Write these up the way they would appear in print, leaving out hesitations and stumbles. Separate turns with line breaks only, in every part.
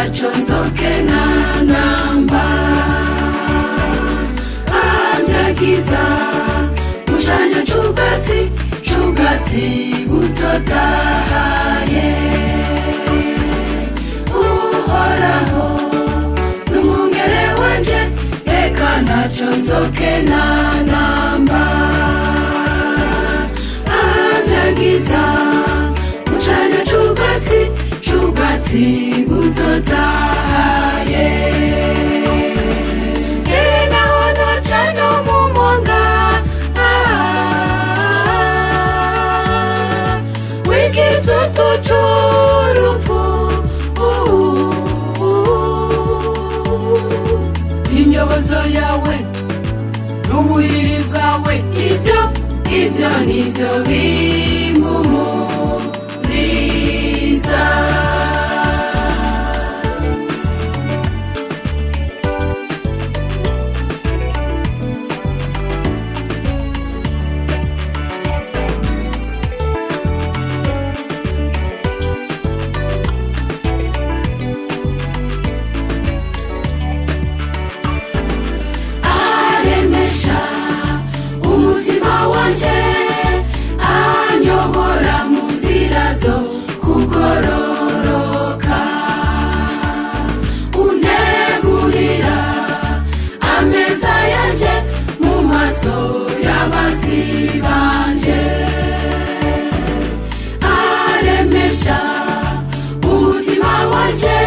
nacho nzokena namba abyagiza mushanya cy'ubwatsi butotahaye uhoraho n'umwungere wanje eka nacho nzokena namba abyagiza mushanya cy'ubwatsi butotahaye ere naho noca no mu mwonga w'igitutu c'urupfu inyobozo yawe n'ubuhiri bwawe ibyo nivyo bimpumuriza. Anyobora mu nzira zo kugororoka untegurira ameza yanje mu maso y'abasi banje aremesha umutima wanje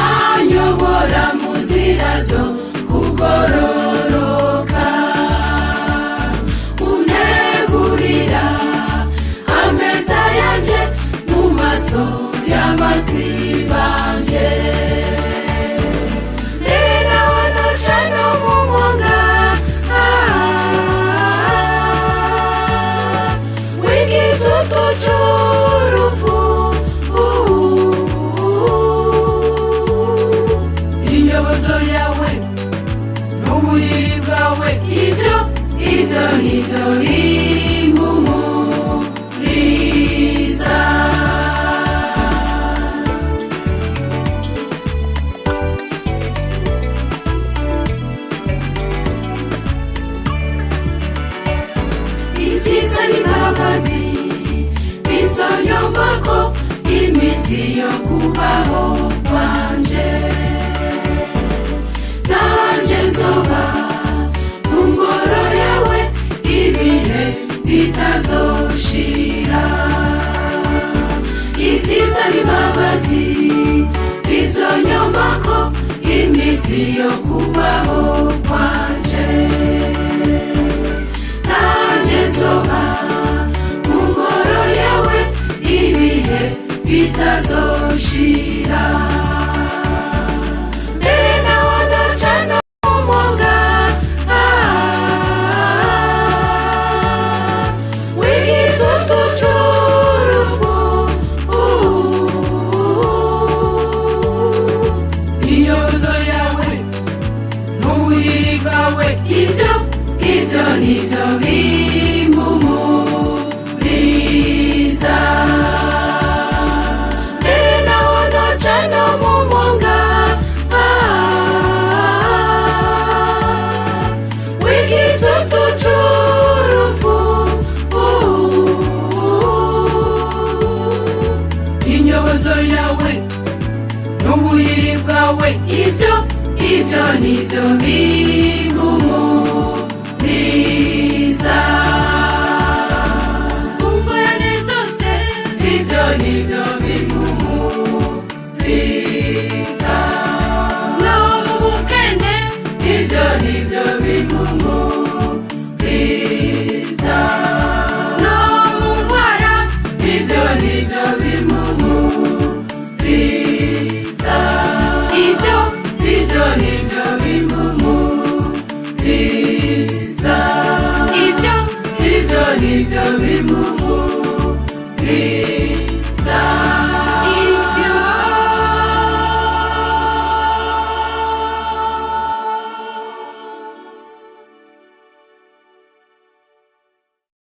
anyobora mu nzira zo kugororoka ameza yanje mu maso y'abasi banje nina noca no mu mwonga w'igitutu c'urupfu inyobozo yawe n'ubuhiri bwawe ibyo nivyo bimpumuriza. Ibyiza n'imbabazi bizonyombako imisi yo kubaho kwanje nanje nzoba mu ngoro yawe ibihe bitazoshira. Ibyiza n'imbabazi bizonyombako imisi yo kubaho kwanje nanje nzoba mu ngoro yawe ibihe bitazoshira. Ere naho noca no mu mwonga w'igitutu c'urupfu inyobozo yawe n'ubuhiri bwawe ibyo nivyo bimpumuriza. Ere naho noca no mu mwonga w'igitutu c'urupfu inyobozo yawe n'ubuhiri bwawe ibyo nivyo bimpumuriza. Mungorane zose ibyo nivyo bimpumuriza. No mu bukene ibyo nivyo bimpumuriza. No mu ndwara ibyo nivyo bimpumuriza. Ibyo nivyo bimpumuriza. Ibyo nivyo bimpumuriza.